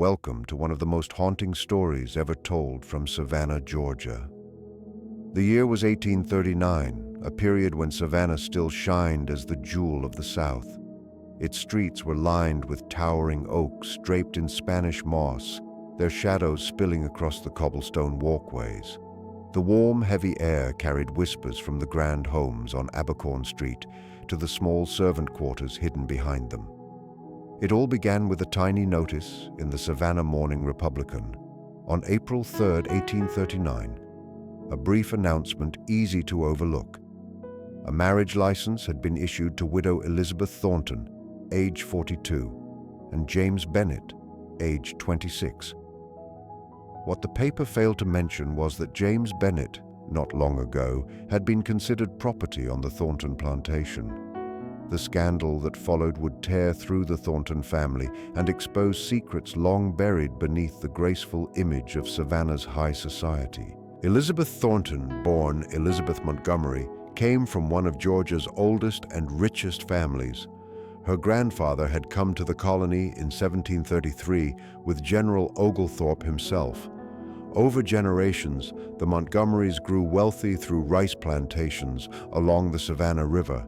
welcome to one of the most haunting stories ever told from Savannah, Georgia. The year was 1839, a period when Savannah still shined as the jewel of the South. Its streets were lined with towering oaks draped in Spanish moss, their shadows spilling across the cobblestone walkways. The warm, heavy air carried whispers from the grand homes on Abercorn Street to the small servant quarters hidden behind them. It all began with a tiny notice in the Savannah Morning Republican. On April 3, 1839, a brief announcement easy to overlook. A marriage license had been issued to widow Elizabeth Thornton, age 42, and James Bennett, age 26. What the paper failed to mention was that James Bennett, not long ago, had been considered property on the Thornton plantation. The scandal that followed would tear through the Thornton family and expose secrets long buried beneath the graceful image of Savannah's high society. Elizabeth Thornton, born Elizabeth Montgomery, came from one of Georgia's oldest and richest families. Her grandfather had come to the colony in 1733 with General Oglethorpe himself. Over generations, the Montgomerys grew wealthy through rice plantations along the Savannah River,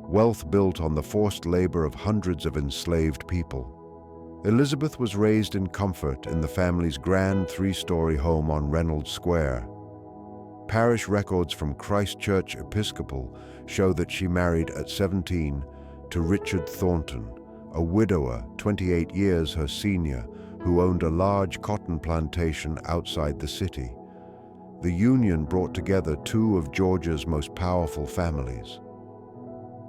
wealth built on the forced labor of hundreds of enslaved people. Elizabeth was raised in comfort in the family's grand three-story home on Reynolds Square. Parish records from Christ Church Episcopal show that she married at 17 to Richard Thornton, a widower 28 years her senior, who owned a large cotton plantation outside the city. The union brought together two of Georgia's most powerful families.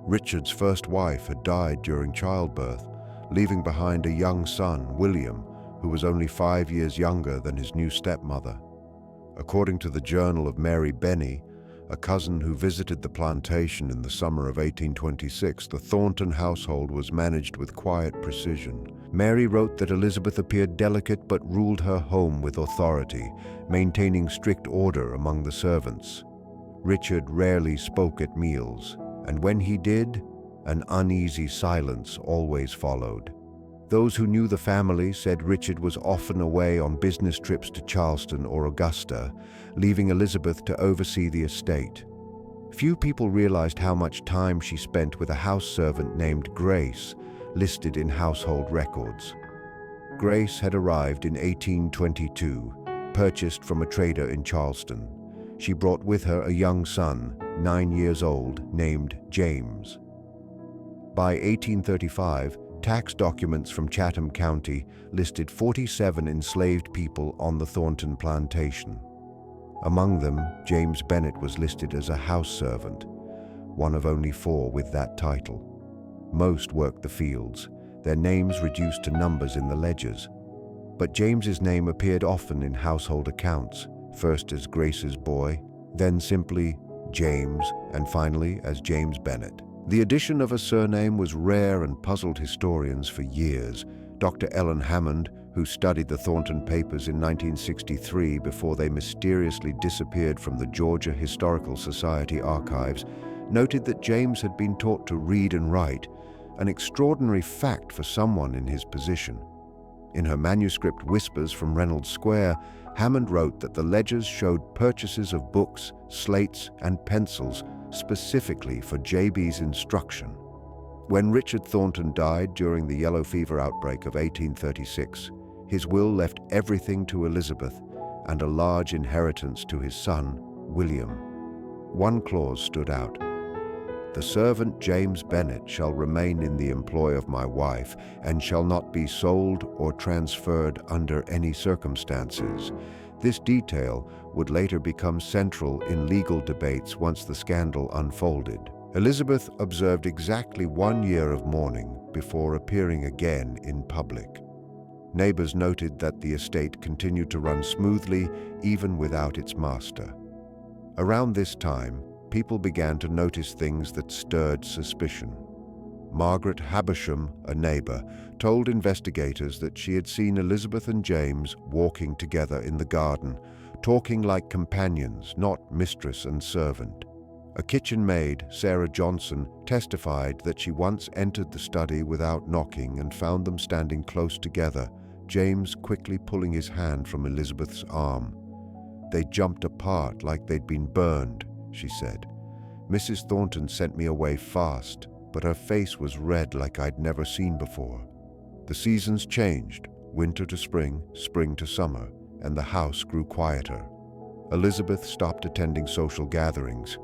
Richard's first wife had died during childbirth, leaving behind a young son, William, who was only 5 years younger than his new stepmother. According to the Journal of Mary Benny, a cousin who visited the plantation in the summer of 1826, the Thornton household was managed with quiet precision. Mary wrote that Elizabeth appeared delicate but ruled her home with authority, maintaining strict order among the servants. Richard rarely spoke at meals, and when he did, an uneasy silence always followed. Those who knew the family said Richard was often away on business trips to Charleston or Augusta, leaving Elizabeth to oversee the estate. Few people realized how much time she spent with a house servant named Grace, listed in household records. Grace had arrived in 1822, purchased from a trader in Charleston. She brought with her a young son, 9 years old, named James. By 1835, tax documents from Chatham County listed 47 enslaved people on the Thornton plantation. Among them, James Bennett was listed as a house servant, one of only 4 with that title. Most worked the fields, their names reduced to numbers in the ledgers. But James's name appeared often in household accounts, first as Grace's boy, then simply James, and finally as James Bennett. The addition of a surname was rare and puzzled historians for years. Dr. Ellen Hammond, who studied the Thornton papers in 1963 before they mysteriously disappeared from the Georgia Historical Society archives, noted that James had been taught to read and write, an extraordinary fact for someone in his position. In her manuscript Whispers from Reynolds Square, Hammond wrote that the ledgers showed purchases of books, slates, and pencils specifically for JB's instruction. When Richard Thornton died during the yellow fever outbreak of 1836, his will left everything to Elizabeth and a large inheritance to his son, William. One clause stood out. "The servant James Bennett shall remain in the employ of my wife and shall not be sold or transferred under any circumstances." This detail would later become central in legal debates once the scandal unfolded. Elizabeth observed exactly 1 year of mourning before appearing again in public. Neighbors noted that the estate continued to run smoothly even without its master. Around this time, people began to notice things that stirred suspicion. Margaret Habersham, a neighbor, told investigators that she had seen Elizabeth and James walking together in the garden, talking like companions, not mistress and servant. A kitchen maid, Sarah Johnson, testified that she once entered the study without knocking and found them standing close together, James quickly pulling his hand from Elizabeth's arm. "They jumped apart like they'd been burned," she said. "Mrs. Thornton sent me away fast, but her face was red like I'd never seen before." The seasons changed, winter to spring, spring to summer, and the house grew quieter. Elizabeth stopped attending social gatherings.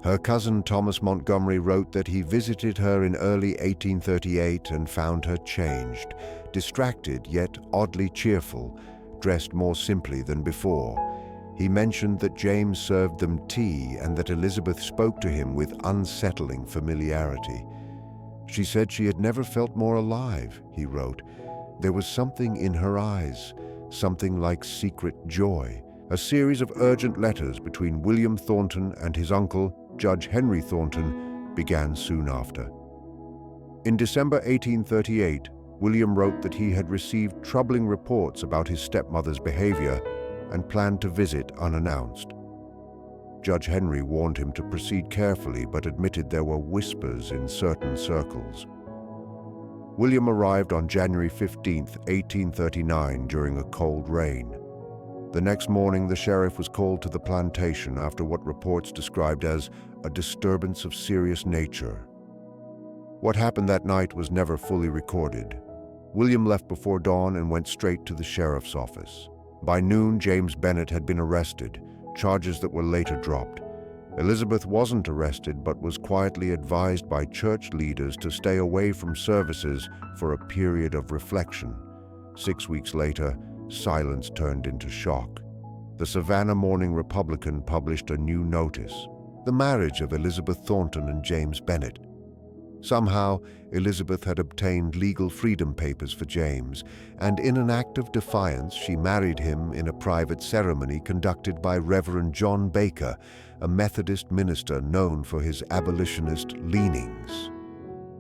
Her cousin Thomas Montgomery wrote that he visited her in early 1838 and found her changed, distracted yet oddly cheerful, dressed more simply than before. He mentioned that James served them tea and that Elizabeth spoke to him with unsettling familiarity. "She said she had never felt more alive," he wrote. "There was something in her eyes, something like secret joy." A series of urgent letters between William Thornton and his uncle, Judge Henry Thornton, began soon after. In December 1838, William wrote that he had received troubling reports about his stepmother's behavior and planned to visit unannounced. Judge Henry warned him to proceed carefully, but admitted there were whispers in certain circles. William arrived on January 15, 1839, during a cold rain. The next morning, the sheriff was called to the plantation after what reports described as a disturbance of serious nature. What happened that night was never fully recorded. William left before dawn and went straight to the sheriff's office. By noon, James Bennett had been arrested, charges that were later dropped. Elizabeth wasn't arrested, but was quietly advised by church leaders to stay away from services for a period of reflection. 6 weeks later, silence turned into shock. The Savannah Morning Republican published a new notice: the marriage of Elizabeth Thornton and James Bennett. Somehow, Elizabeth had obtained legal freedom papers for James, and in an act of defiance, she married him in a private ceremony conducted by Reverend John Baker, a Methodist minister known for his abolitionist leanings.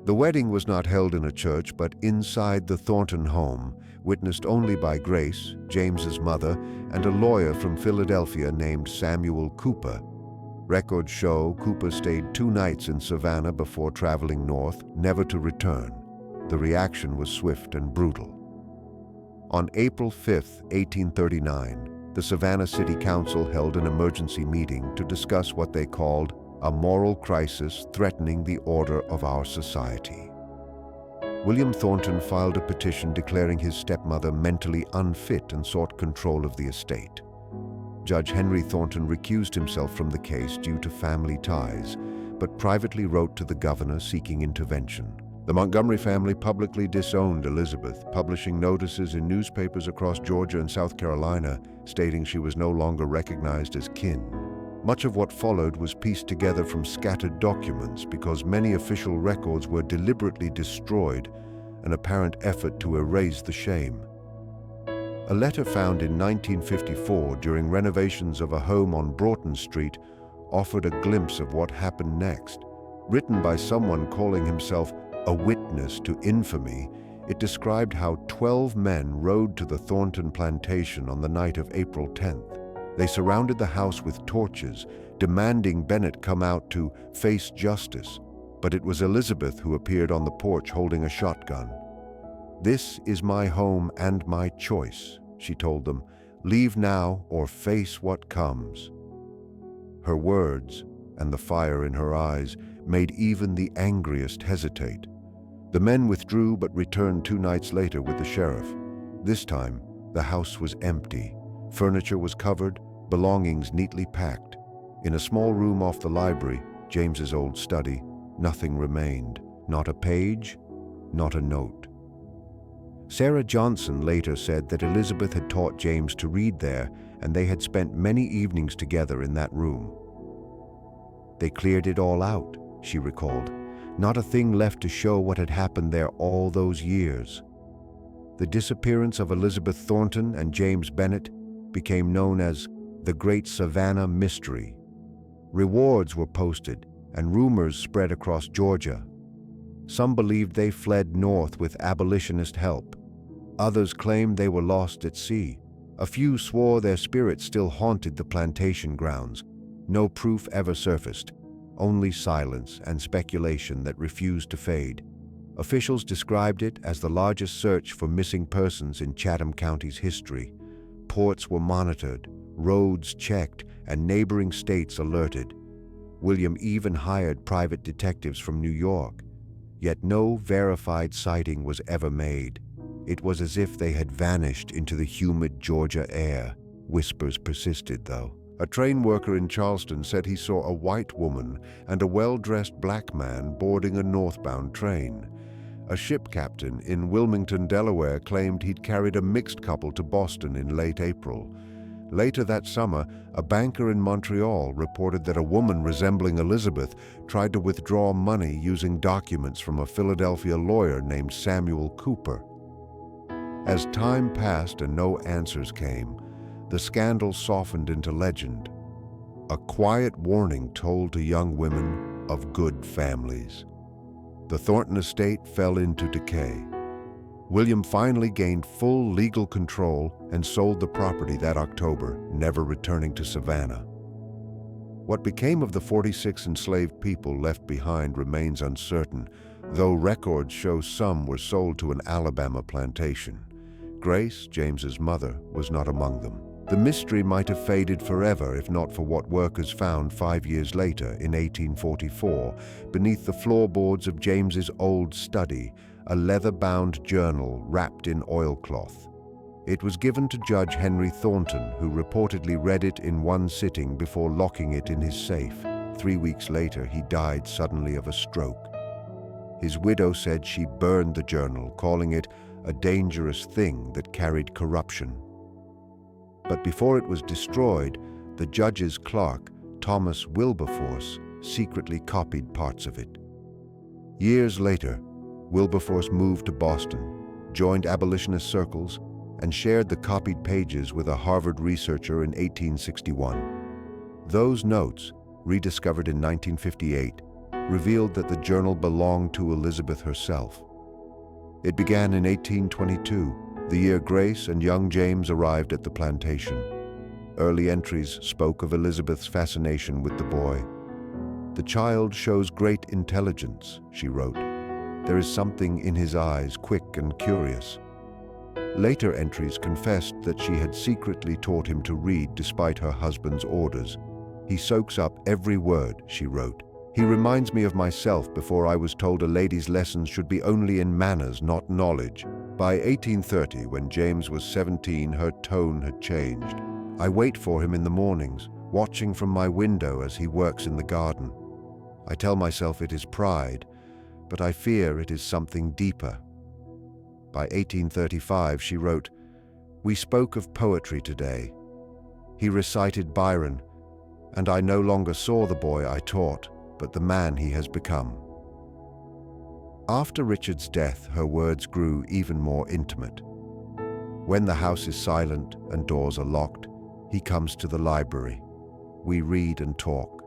The wedding was not held in a church, but inside the Thornton home, witnessed only by Grace, James's mother, and a lawyer from Philadelphia named Samuel Cooper. Records show Cooper stayed 2 nights in Savannah before traveling north, never to return. The reaction was swift and brutal. On April 5, 1839, the Savannah City Council held an emergency meeting to discuss what they called a moral crisis threatening the order of our society. William Thornton filed a petition declaring his stepmother mentally unfit and sought control of the estate. Judge Henry Thornton recused himself from the case due to family ties, but privately wrote to the governor seeking intervention. The Montgomery family publicly disowned Elizabeth, publishing notices in newspapers across Georgia and South Carolina stating she was no longer recognized as kin. Much of what followed was pieced together from scattered documents because many official records were deliberately destroyed, an apparent effort to erase the shame. A letter found in 1954 during renovations of a home on Broughton Street offered a glimpse of what happened next. Written by someone calling himself a witness to infamy, it described how 12 men rode to the Thornton plantation on the night of April 10th. They surrounded the house with torches, demanding Bennett come out to face justice, but it was Elizabeth who appeared on the porch holding a shotgun. "This is my home and my choice," she told them. "Leave now or face what comes." Her words, and the fire in her eyes, made even the angriest hesitate. The men withdrew but returned 2 nights later with the sheriff. This time, the house was empty. Furniture was covered, belongings neatly packed. In a small room off the library, James's old study, nothing remained. Not a page, not a note. Sarah Johnson later said that Elizabeth had taught James to read there, and they had spent many evenings together in that room. "They cleared it all out," she recalled. "Not a thing left to show what had happened there all those years." The disappearance of Elizabeth Thornton and James Bennett became known as the Great Savannah Mystery. Rewards were posted, and rumors spread across Georgia. Some believed they fled north with abolitionist help. Others claimed they were lost at sea. A few swore their spirits still haunted the plantation grounds. No proof ever surfaced, only silence and speculation that refused to fade. Officials described it as the largest search for missing persons in Chatham County's history. Ports were monitored, roads checked, and neighboring states alerted. William even hired private detectives from New York. Yet no verified sighting was ever made. It was as if they had vanished into the humid Georgia air. Whispers persisted, though. A train worker in Charleston said he saw a white woman and a well-dressed black man boarding a northbound train. A ship captain in Wilmington, Delaware, claimed he'd carried a mixed couple to Boston in late April. Later that summer, a banker in Montreal reported that a woman resembling Elizabeth tried to withdraw money using documents from a Philadelphia lawyer named Samuel Cooper. As time passed and no answers came, the scandal softened into legend, a quiet warning told to young women of good families. The Thornton estate fell into decay. William finally gained full legal control and sold the property that October, never returning to Savannah. What became of the 46 enslaved people left behind remains uncertain, though records show some were sold to an Alabama plantation. Grace, James's mother, was not among them. The mystery might have faded forever if not for what workers found 5 years later, in 1844, beneath the floorboards of James's old study, a leather-bound journal wrapped in oilcloth. It was given to Judge Henry Thornton, who reportedly read it in one sitting before locking it in his safe. 3 weeks later, he died suddenly of a stroke. His widow said she burned the journal, calling it a dangerous thing that carried corruption. But before it was destroyed, the judge's clerk, Thomas Wilberforce, secretly copied parts of it. Years later, Wilberforce moved to Boston, joined abolitionist circles, and shared the copied pages with a Harvard researcher in 1861. Those notes, rediscovered in 1958, revealed that the journal belonged to Elizabeth herself. It began in 1822, the year Grace and young James arrived at the plantation. Early entries spoke of Elizabeth's fascination with the boy. "The child shows great intelligence," she wrote. "There is something in his eyes, quick and curious." Later entries confessed that she had secretly taught him to read despite her husband's orders. "He soaks up every word," she wrote. "He reminds me of myself before I was told a lady's lessons should be only in manners, not knowledge." By 1830, when James was 17, her tone had changed. "I wait for him in the mornings, watching from my window as he works in the garden. I tell myself it is pride, but I fear it is something deeper." By 1835, she wrote, "We spoke of poetry today. He recited Byron, and I no longer saw the boy I taught, but the man he has become." After Richard's death, her words grew even more intimate. "When the house is silent and doors are locked, he comes to the library. We read and talk.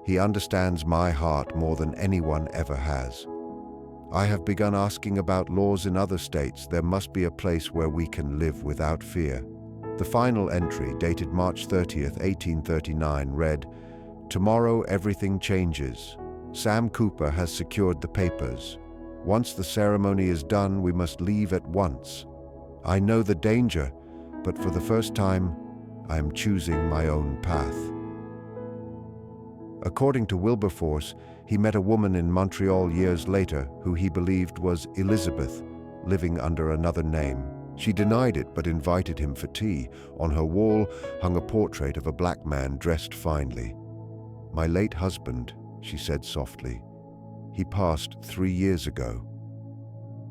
He understands my heart more than anyone ever has. I have begun asking about laws in other states. There must be a place where we can live without fear." The final entry, dated March 30th, 1839, read, "Tomorrow everything changes. Sam Cooper has secured the papers. Once the ceremony is done, we must leave at once. I know the danger, but for the first time, I am choosing my own path." According to Wilberforce, he met a woman in Montreal years later who he believed was Elizabeth, living under another name. She denied it but invited him for tea. On her wall hung a portrait of a black man dressed finely. "My late husband," she said softly. "He passed 3 years ago."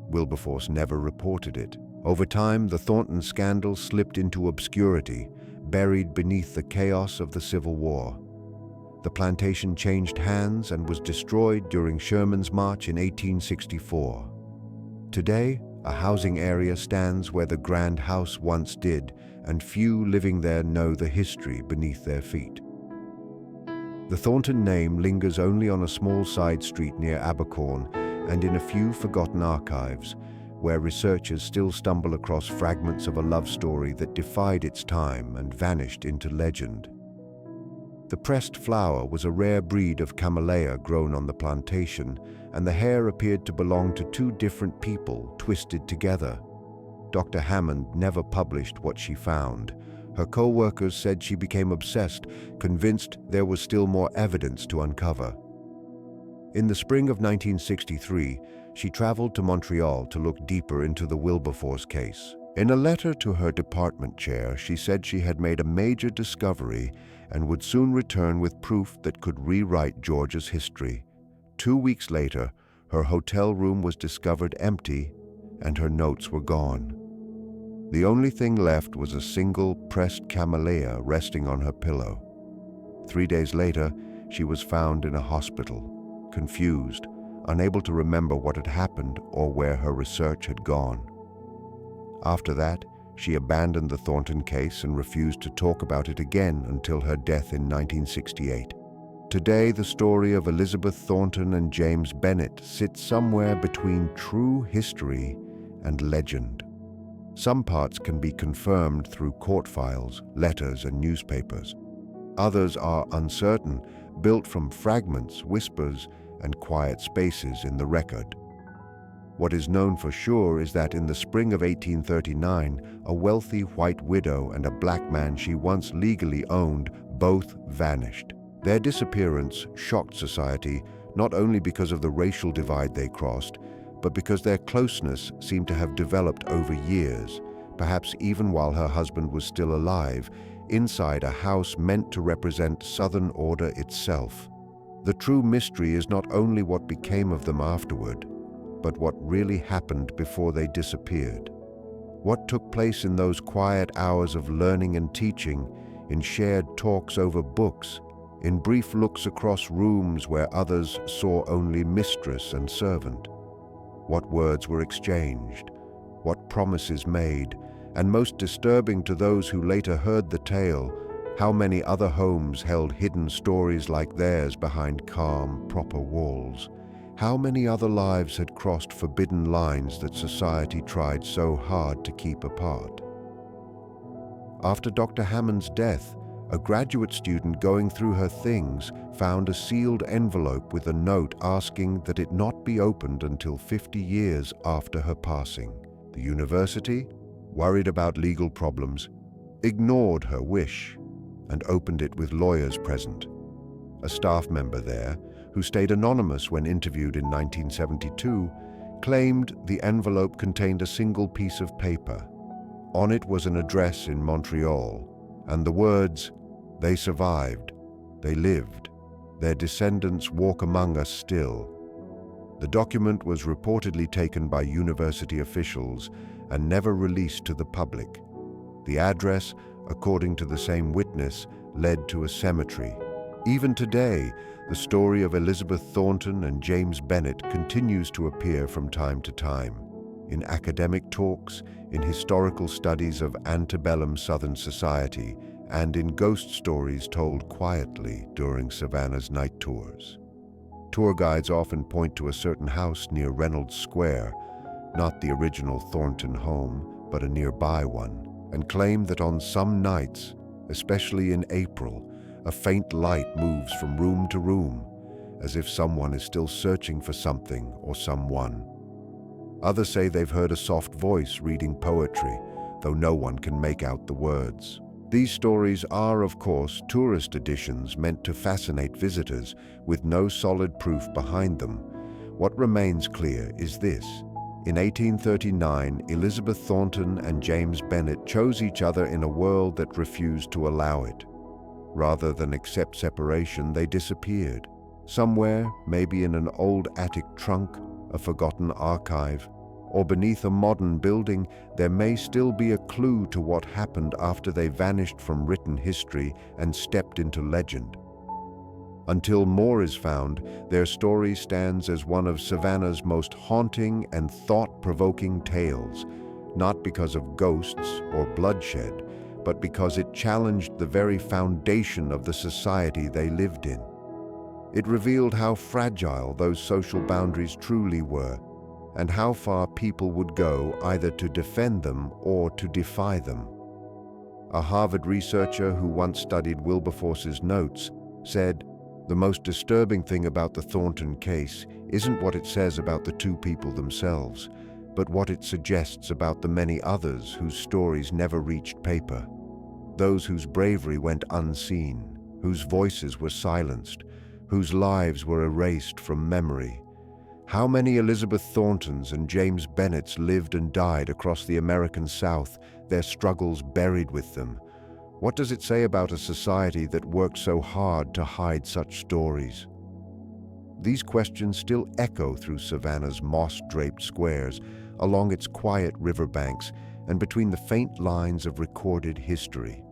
Wilberforce never reported it. Over time, the Thornton scandal slipped into obscurity, buried beneath the chaos of the Civil War. The plantation changed hands and was destroyed during Sherman's March in 1864. Today, a housing area stands where the grand house once did, and few living there know the history beneath their feet. The Thornton name lingers only on a small side street near Abercorn and in a few forgotten archives, where researchers still stumble across fragments of a love story that defied its time and vanished into legend. The pressed flower was a rare breed of camellia grown on the plantation, and the hair appeared to belong to two different people twisted together. Dr. Hammond never published what she found. Her co-workers said she became obsessed, convinced there was still more evidence to uncover. In the spring of 1963, she traveled to Montreal to look deeper into the Wilberforce case. In a letter to her department chair, she said she had made a major discovery and would soon return with proof that could rewrite Georgia's history. 2 weeks later, her hotel room was discovered empty and her notes were gone. The only thing left was a single pressed camellia resting on her pillow. 3 days later, she was found in a hospital, confused, unable to remember what had happened or where her research had gone. After that, she abandoned the Thornton case and refused to talk about it again until her death in 1968. Today, the story of Elizabeth Thornton and James Bennett sits somewhere between true history and legend. Some parts can be confirmed through court files, letters, and newspapers. Others are uncertain, built from fragments, whispers, and quiet spaces in the record. What is known for sure is that in the spring of 1839, a wealthy white widow and a black man she once legally owned both vanished. Their disappearance shocked society not only because of the racial divide they crossed, but because their closeness seemed to have developed over years, perhaps even while her husband was still alive, inside a house meant to represent Southern order itself. The true mystery is not only what became of them afterward, but what really happened before they disappeared. What took place in those quiet hours of learning and teaching, in shared talks over books, in brief looks across rooms where others saw only mistress and servant? What words were exchanged? What promises made? And most disturbing to those who later heard the tale, how many other homes held hidden stories like theirs behind calm, proper walls? How many other lives had crossed forbidden lines that society tried so hard to keep apart? After Dr. Hammond's death, a graduate student going through her things found a sealed envelope with a note asking that it not be opened until 50 years after her passing. The university, worried about legal problems, ignored her wish and opened it with lawyers present. A staff member there, who stayed anonymous when interviewed in 1972, claimed the envelope contained a single piece of paper. On it was an address in Montreal and the words, "They survived, they lived, their descendants walk among us still." The document was reportedly taken by university officials and never released to the public. The address, according to the same witness, led to a cemetery. Even today, the story of Elizabeth Thornton and James Bennett continues to appear from time to time, in academic talks, in historical studies of antebellum Southern society, and in ghost stories told quietly during Savannah's night tours. Tour guides often point to a certain house near Reynolds Square, not the original Thornton home, but a nearby one, and claim that on some nights, especially in April, a faint light moves from room to room, as if someone is still searching for something or someone. Others say they've heard a soft voice reading poetry, though no one can make out the words. These stories are, of course, tourist editions meant to fascinate visitors with no solid proof behind them. What remains clear is this. In 1839, Elizabeth Thornton and James Bennett chose each other in a world that refused to allow it. Rather than accept separation, they disappeared. Somewhere, maybe in an old attic trunk, a forgotten archive, or beneath a modern building, there may still be a clue to what happened after they vanished from written history and stepped into legend. Until more is found, their story stands as one of Savannah's most haunting and thought-provoking tales, not because of ghosts or bloodshed, but because it challenged the very foundation of the society they lived in. It revealed how fragile those social boundaries truly were, and how far people would go either to defend them or to defy them. A Harvard researcher who once studied Wilberforce's notes said, "The most disturbing thing about the Thornton case isn't what it says about the two people themselves, but what it suggests about the many others whose stories never reached paper. Those whose bravery went unseen, whose voices were silenced, whose lives were erased from memory. How many Elizabeth Thorntons and James Bennetts lived and died across the American South, their struggles buried with them? What does it say about a society that worked so hard to hide such stories?" These questions still echo through Savannah's moss-draped squares, along its quiet riverbanks, and between the faint lines of recorded history.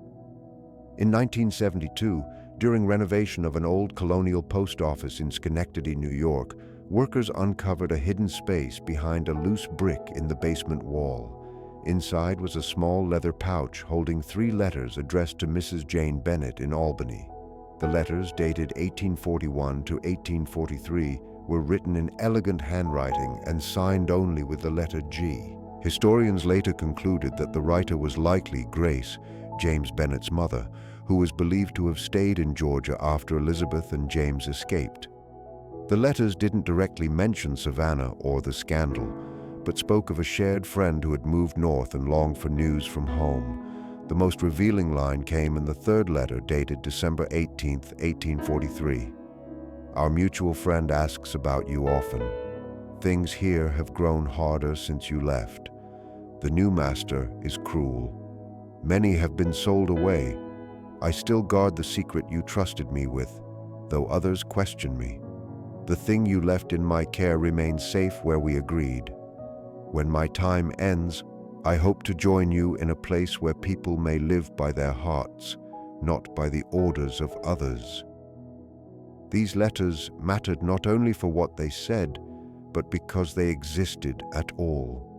In 1972, during renovation of an old colonial post office in Schenectady, New York, workers uncovered a hidden space behind a loose brick in the basement wall. Inside was a small leather pouch holding 3 letters addressed to Mrs. Jane Bennett in Albany. The letters, dated 1841 to 1843, were written in elegant handwriting and signed only with the letter G. Historians later concluded that the writer was likely Grace, James Bennett's mother, who was believed to have stayed in Georgia after Elizabeth and James escaped. The letters didn't directly mention Savannah or the scandal, but spoke of a shared friend who had moved north and longed for news from home. The most revealing line came in the 3rd letter, dated December 18, 1843. "Our mutual friend asks about you often. Things here have grown harder since you left. The new master is cruel. Many have been sold away. I still guard the secret you trusted me with, though others question me. The thing you left in my care remains safe where we agreed. When my time ends, I hope to join you in a place where people may live by their hearts, not by the orders of others." These letters mattered not only for what they said, but because they existed at all.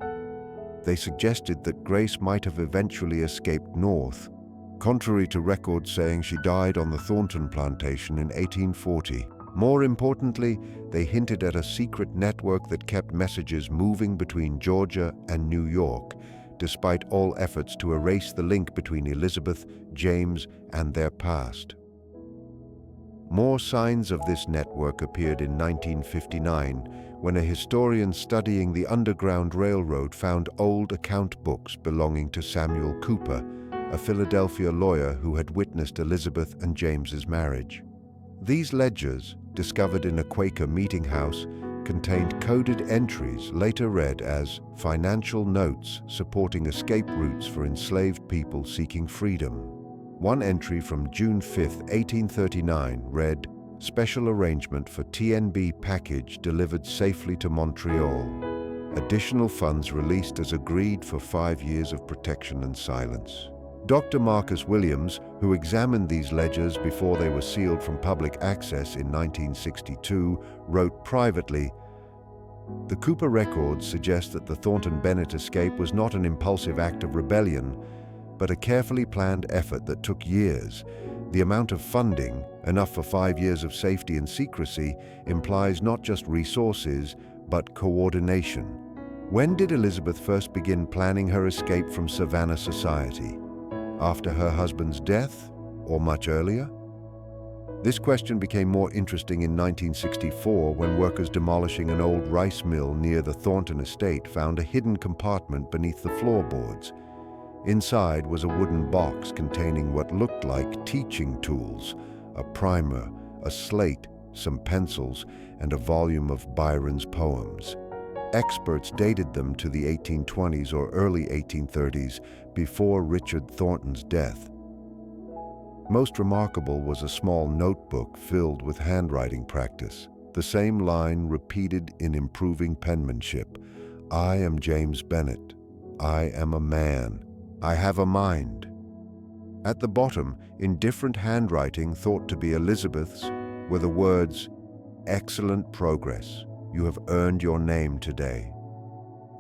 They suggested that Grace might have eventually escaped north, contrary to records saying she died on the Thornton plantation in 1840. More importantly, they hinted at a secret network that kept messages moving between Georgia and New York, despite all efforts to erase the link between Elizabeth, James, and their past. More signs of this network appeared in 1959, when a historian studying the Underground Railroad found old account books belonging to Samuel Cooper, a Philadelphia lawyer who had witnessed Elizabeth and James's marriage. These ledgers, discovered in a Quaker meeting house, contained coded entries later read as financial notes supporting escape routes for enslaved people seeking freedom. One entry from June 5, 1839 read, "Special arrangement for TNB package delivered safely to Montreal. Additional funds released as agreed for 5 years of protection and silence." Dr. Marcus Williams, who examined these ledgers before they were sealed from public access in 1962, wrote privately, "The Cooper records suggest that the Thornton-Bennett escape was not an impulsive act of rebellion, but a carefully planned effort that took years. The amount of funding, enough for 5 years of safety and secrecy, implies not just resources, but coordination." When did Elizabeth first begin planning her escape from Savannah society? After her husband's death, or much earlier? This question became more interesting in 1964 when workers demolishing an old rice mill near the Thornton estate found a hidden compartment beneath the floorboards. Inside was a wooden box containing what looked like teaching tools, a primer, a slate, some pencils, and a volume of Byron's poems. Experts dated them to the 1820s or early 1830s, before Richard Thornton's death. Most remarkable was a small notebook filled with handwriting practice. The same line repeated in improving penmanship. "I am James Bennett. I am a man. I have a mind." At the bottom, in different handwriting thought to be Elizabeth's, were the words, "Excellent progress. You have earned your name today."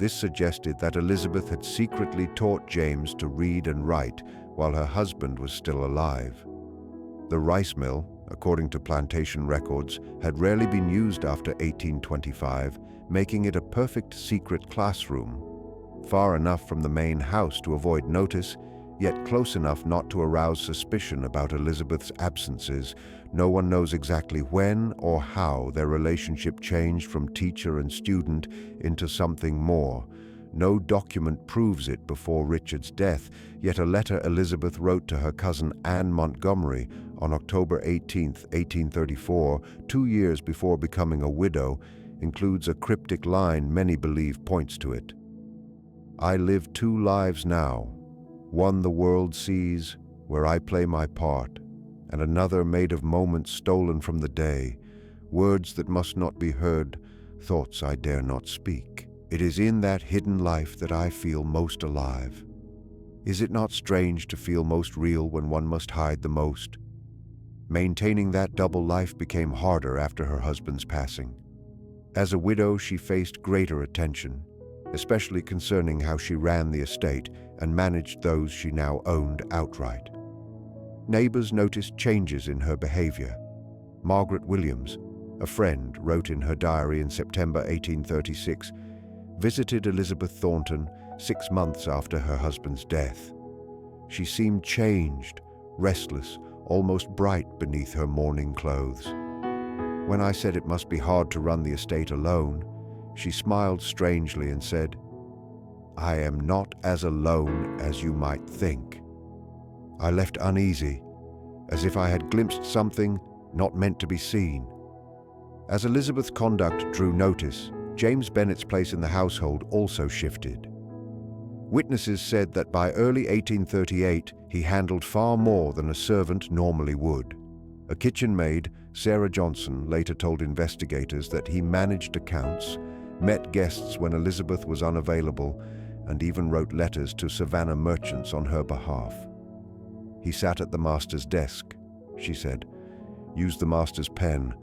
This suggested that Elizabeth had secretly taught James to read and write while her husband was still alive. The rice mill, according to plantation records, had rarely been used after 1825, making it a perfect secret classroom. Far enough from the main house to avoid notice, yet close enough not to arouse suspicion about Elizabeth's absences. No one knows exactly when or how their relationship changed from teacher and student into something more. No document proves it before Richard's death, yet a letter Elizabeth wrote to her cousin Anne Montgomery on October 18, 1834, 2 years before becoming a widow, includes a cryptic line many believe points to it. "I live 2 lives now. One the world sees, where I play my part, and another made of moments stolen from the day, words that must not be heard, thoughts I dare not speak. It is in that hidden life that I feel most alive. Is it not strange to feel most real when one must hide the most?" Maintaining that double life became harder after her husband's passing. As a widow, she faced greater attention, especially concerning how she ran the estate and managed those she now owned outright. Neighbors noticed changes in her behavior. Margaret Williams, a friend, wrote in her diary in September 1836, visited Elizabeth Thornton 6 months after her husband's death. She seemed changed, restless, almost bright beneath her mourning clothes. When I said it must be hard to run the estate alone, she smiled strangely and said, "I am not as alone as you might think." I left uneasy, as if I had glimpsed something not meant to be seen. As Elizabeth's conduct drew notice, James Bennet's place in the household also shifted. Witnesses said that by early 1838, he handled far more than a servant normally would. A kitchen maid, Sarah Johnson, later told investigators that he managed accounts, met guests when Elizabeth was unavailable, and even wrote letters to Savannah merchants on her behalf. "He sat at the master's desk," she said, "used the master's pen,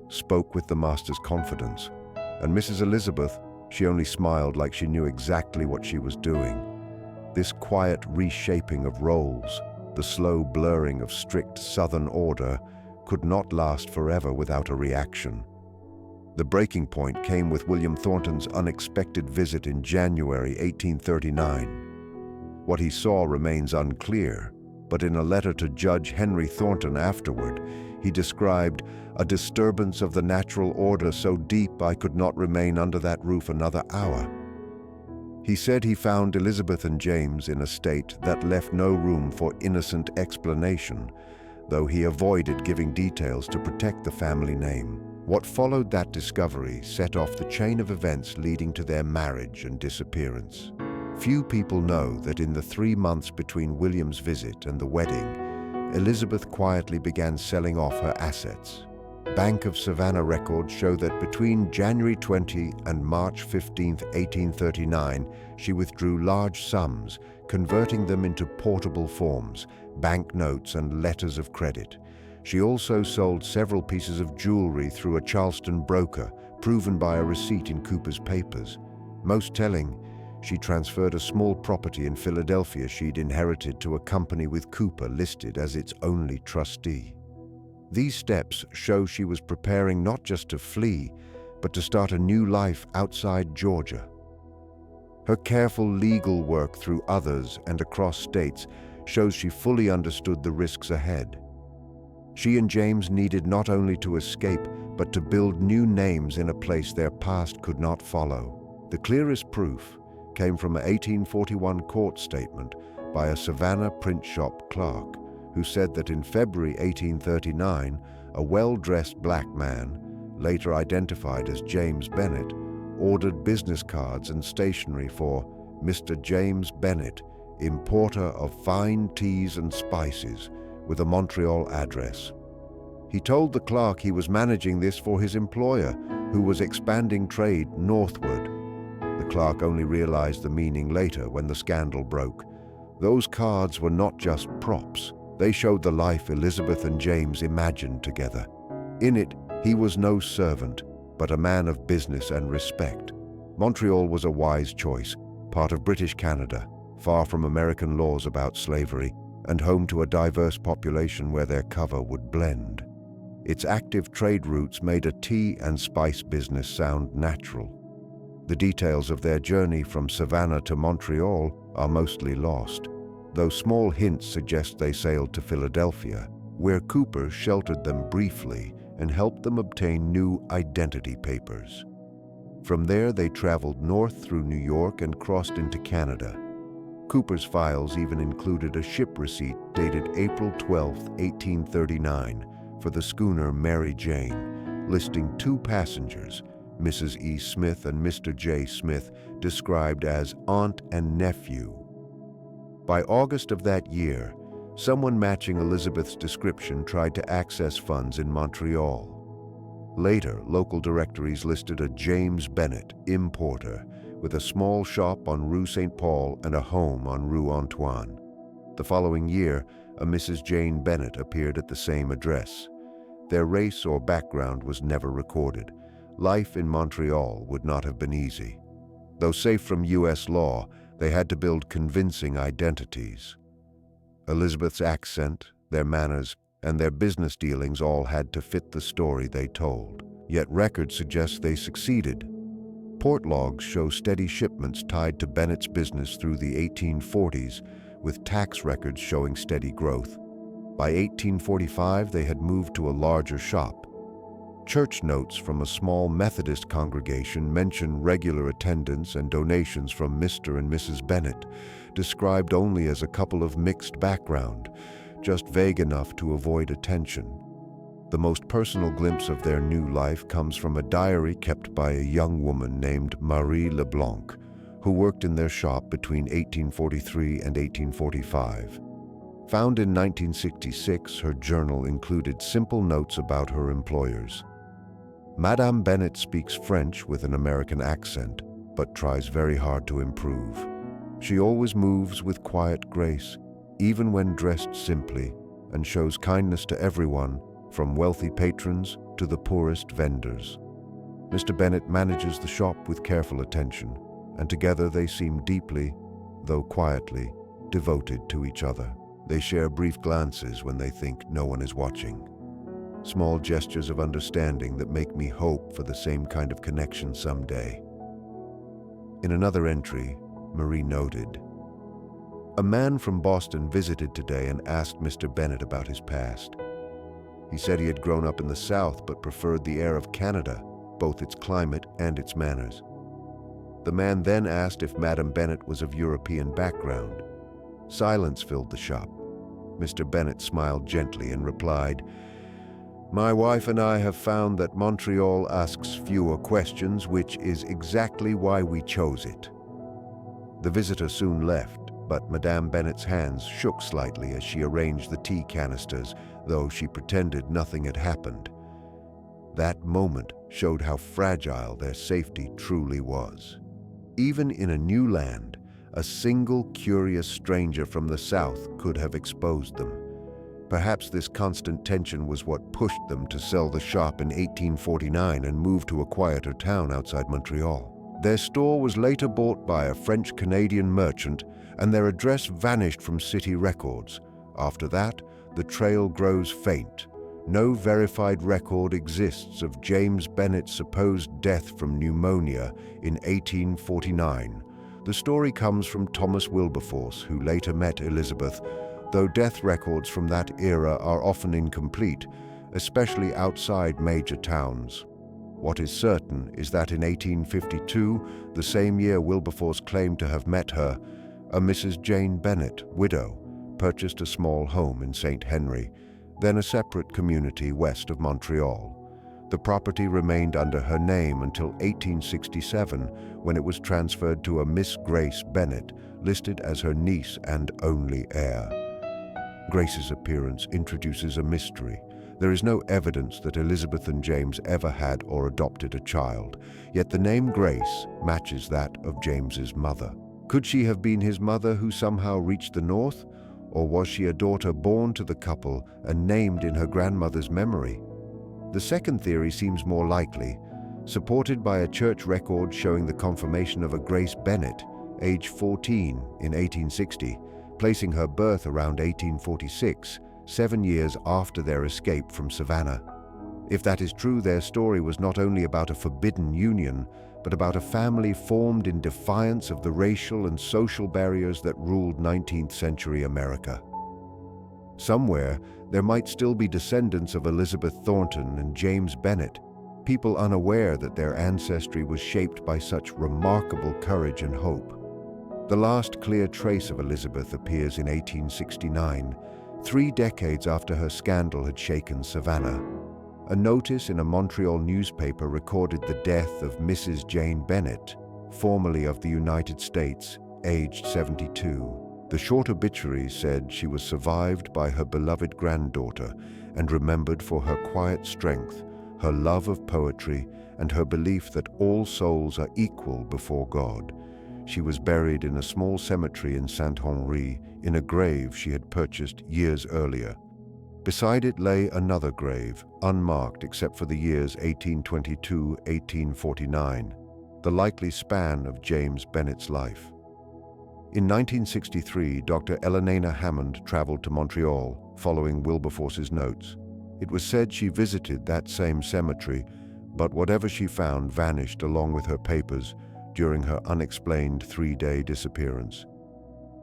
spoke with the master's confidence. And Mrs. Elizabeth, she only smiled like she knew exactly what she was doing." This quiet reshaping of roles, the slow blurring of strict Southern order, could not last forever without a reaction. The breaking point came with William Thornton's unexpected visit in January 1839. What he saw remains unclear, but in a letter to Judge Henry Thornton afterward, he described a disturbance of the natural order so deep I could not remain under that roof another hour. He said he found Elizabeth and James in a state that left no room for innocent explanation, though he avoided giving details to protect the family name. What followed that discovery set off the chain of events leading to their marriage and disappearance. Few people know that in the 3 months between William's visit and the wedding, Elizabeth quietly began selling off her assets. Bank of Savannah records show that between January 20 and March 15, 1839, she withdrew large sums, converting them into portable forms, banknotes and letters of credit. She also sold several pieces of jewelry through a Charleston broker, proven by a receipt in Cooper's papers. Most telling, she transferred a small property in Philadelphia she'd inherited to a company with Cooper listed as its only trustee. These steps show she was preparing not just to flee, but to start a new life outside Georgia. Her careful legal work through others and across states shows she fully understood the risks ahead. She and James needed not only to escape, but to build new names in a place their past could not follow. The clearest proof came from an 1841 court statement by a Savannah print shop clerk, who said that in February 1839, a well-dressed black man, later identified as James Bennett, ordered business cards and stationery for Mr. James Bennett, importer of fine teas and spices, with a Montreal address. He told the clerk he was managing this for his employer, who was expanding trade northward. The clerk only realized the meaning later when the scandal broke. Those cards were not just props. They showed the life Elizabeth and James imagined together. In it, he was no servant, but a man of business and respect. Montreal was a wise choice, part of British Canada, far from American laws about slavery, and home to a diverse population where their cover would blend. Its active trade routes made a tea and spice business sound natural. The details of their journey from Savannah to Montreal are mostly lost. though small hints suggest they sailed to Philadelphia, where Cooper sheltered them briefly and helped them obtain new identity papers. From there, they traveled north through New York and crossed into Canada. Cooper's files even included a ship receipt dated April 12, 1839, for the schooner Mary Jane, listing two passengers, Mrs. E. Smith and Mr. J. Smith, described as aunt and nephew. By August of that year, someone matching Elizabeth's description tried to access funds in Montreal. Later, local directories listed a James Bennett, importer, with a small shop on Rue St. Paul and a home on Rue Antoine. The following year, a Mrs. Jane Bennett appeared at the same address. Their race or background was never recorded. Life in Montreal would not have been easy. Though safe from U.S. law, they had to build convincing identities. Elizabeth's accent, their manners, and their business dealings all had to fit the story they told. Yet records suggest they succeeded. Port logs show steady shipments tied to Bennett's business through the 1840s, with tax records showing steady growth. By 1845, they had moved to a larger shop. Church notes from a small Methodist congregation mention regular attendance and donations from Mr. and Mrs. Bennett, described only as a couple of mixed background, just vague enough to avoid attention. The most personal glimpse of their new life comes from a diary kept by a young woman named Marie Leblanc, who worked in their shop between 1843 and 1845. Found in 1966, her journal included simple notes about her employers. Madame Bennett speaks French with an American accent, but tries very hard to improve. She always moves with quiet grace, even when dressed simply, and shows kindness to everyone, from wealthy patrons to the poorest vendors. Mr. Bennett manages the shop with careful attention, and together they seem deeply, though quietly, devoted to each other. They share brief glances when they think no one is watching. Small gestures of understanding that make me hope for the same kind of connection someday. In another entry, Marie noted, "A man from Boston visited today and asked Mr. Bennett about his past. He said he had grown up in the South but preferred the air of Canada, both its climate and its manners. The man then asked if Madame Bennett was of European background. Silence filled the shop. Mr. Bennett smiled gently and replied, 'My wife and I have found that Montreal asks fewer questions, which is exactly why we chose it.' The visitor soon left, but Madame Bennett's hands shook slightly as she arranged the tea canisters, though she pretended nothing had happened. That moment showed how fragile their safety truly was. Even in a new land, a single curious stranger from the South could have exposed them. Perhaps this constant tension was what pushed them to sell the shop in 1849 and move to a quieter town outside Montreal. Their store was later bought by a French-Canadian merchant, and their address vanished from city records. After that, the trail grows faint. No verified record exists of James Bennett's supposed death from pneumonia in 1849. The story comes from Thomas Wilberforce, who later met Elizabeth, though death records from that era are often incomplete, especially outside major towns. What is certain is that in 1852, the same year Wilberforce claimed to have met her, a Mrs. Jane Bennett, widow, purchased a small home in St. Henry, then a separate community west of Montreal. The property remained under her name until 1867, when it was transferred to a Miss Grace Bennett, listed as her niece and only heir. Grace's appearance introduces a mystery. There is no evidence that Elizabeth and James ever had or adopted a child, yet the name Grace matches that of James's mother. Could she have been his mother who somehow reached the north? Or was she a daughter born to the couple and named in her grandmother's memory? The second theory seems more likely, supported by a church record showing the confirmation of a Grace Bennett, age 14 in 1860, placing her birth around 1846, 7 years after their escape from Savannah. If that is true, their story was not only about a forbidden union, but about a family formed in defiance of the racial and social barriers that ruled 19th century America. Somewhere, there might still be descendants of Elizabeth Thornton and James Bennett, people unaware that their ancestry was shaped by such remarkable courage and hope. The last clear trace of Elizabeth appears in 1869, 3 decades after her scandal had shaken Savannah. A notice in a Montreal newspaper recorded the death of Mrs. Jane Bennett, formerly of the United States, aged 72. The short obituary said she was survived by her beloved granddaughter and remembered for her quiet strength, her love of poetry, and her belief that all souls are equal before God. She was buried in a small cemetery in Saint-Henri, in a grave she had purchased years earlier. Beside it lay another grave, unmarked except for the years 1822-1849, the likely span of James Bennett's life. In 1963, Dr. Elenena Hammond traveled to Montreal, following Wilberforce's notes. It was said she visited that same cemetery, but whatever she found vanished along with her papers during her unexplained 3-day disappearance.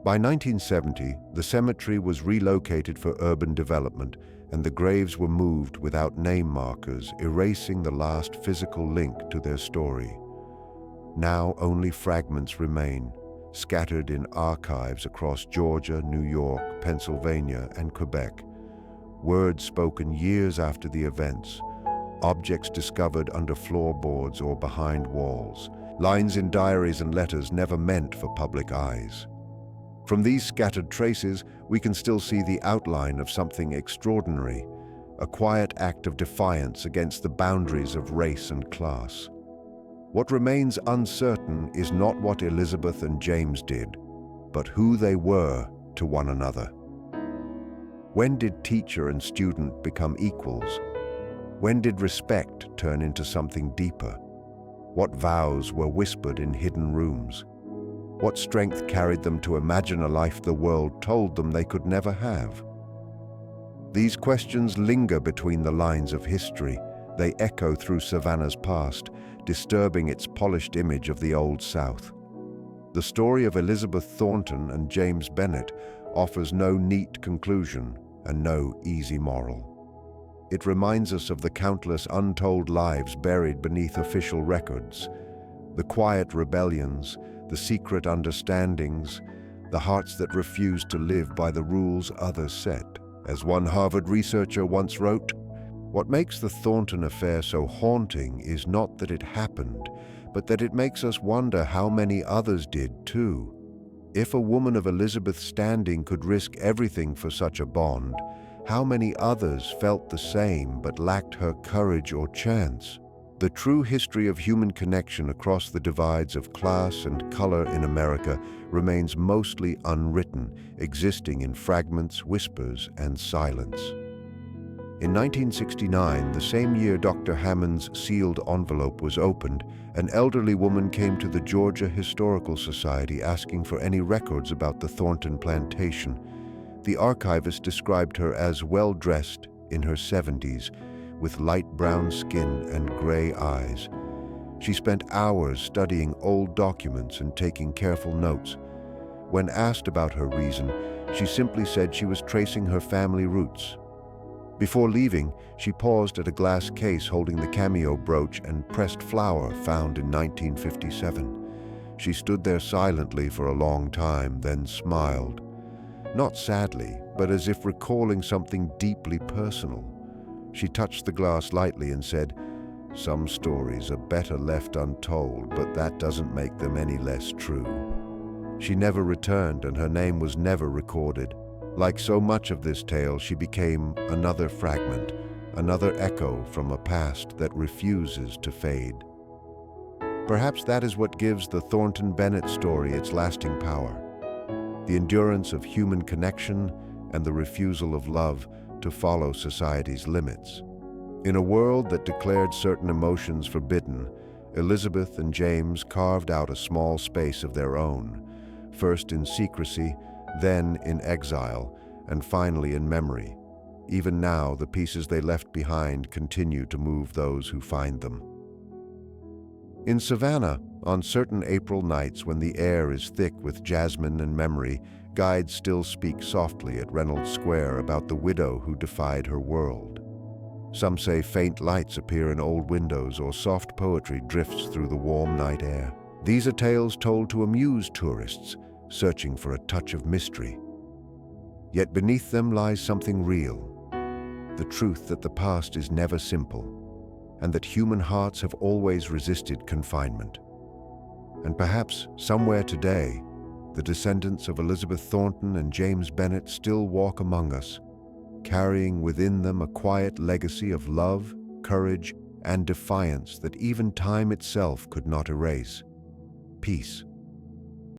By 1970, the cemetery was relocated for urban development, and the graves were moved without name markers, erasing the last physical link to their story. Now only fragments remain, scattered in archives across Georgia, New York, Pennsylvania, and Quebec. Words spoken years after the events, objects discovered under floorboards or behind walls, lines in diaries and letters never meant for public eyes. From these scattered traces, we can still see the outline of something extraordinary, a quiet act of defiance against the boundaries of race and class. What remains uncertain is not what Elizabeth and James did, but who they were to one another. When did teacher and student become equals? When did respect turn into something deeper? What vows were whispered in hidden rooms? What strength carried them to imagine a life the world told them they could never have? These questions linger between the lines of history. They echo through Savannah's past, disturbing its polished image of the Old South. The story of Elizabeth Thornton and James Bennett offers no neat conclusion and no easy moral. It reminds us of the countless untold lives buried beneath official records, the quiet rebellions, the secret understandings, the hearts that refuse to live by the rules others set. As one Harvard researcher once wrote, "What makes the Thornton affair so haunting is not that it happened, but that it makes us wonder how many others did too. If a woman of Elizabeth's standing could risk everything for such a bond, how many others felt the same but lacked her courage or chance?" The true history of human connection across the divides of class and color in America remains mostly unwritten, existing in fragments, whispers, and silence. In 1969, the same year Dr. Hammond's sealed envelope was opened, an elderly woman came to the Georgia Historical Society asking for any records about the Thornton plantation. The archivist described her as well-dressed, in her 70s, with light brown skin and gray eyes. She spent hours studying old documents and taking careful notes. When asked about her reason, she simply said she was tracing her family roots. Before leaving, she paused at a glass case holding the cameo brooch and pressed flower found in 1957. She stood there silently for a long time, then smiled. Not sadly, but as if recalling something deeply personal. She touched the glass lightly and said, "Some stories are better left untold, but that doesn't make them any less true." She never returned, and her name was never recorded. Like so much of this tale, she became another fragment, another echo from a past that refuses to fade. Perhaps that is what gives the Thornton Bennett story its lasting power. The endurance of human connection and the refusal of love to follow society's limits. In a world that declared certain emotions forbidden, Elizabeth and James carved out a small space of their own, first in secrecy, then in exile, and finally in memory. Even now, the pieces they left behind continue to move those who find them. In Savannah, on certain April nights when the air is thick with jasmine and memory, guides still speak softly at Reynolds Square about the widow who defied her world. Some say faint lights appear in old windows or soft poetry drifts through the warm night air. These are tales told to amuse tourists, searching for a touch of mystery. Yet beneath them lies something real, the truth that the past is never simple, and that human hearts have always resisted confinement. And perhaps, somewhere today, the descendants of Elizabeth Thornton and James Bennett still walk among us, carrying within them a quiet legacy of love, courage, and defiance that even time itself could not erase. Peace.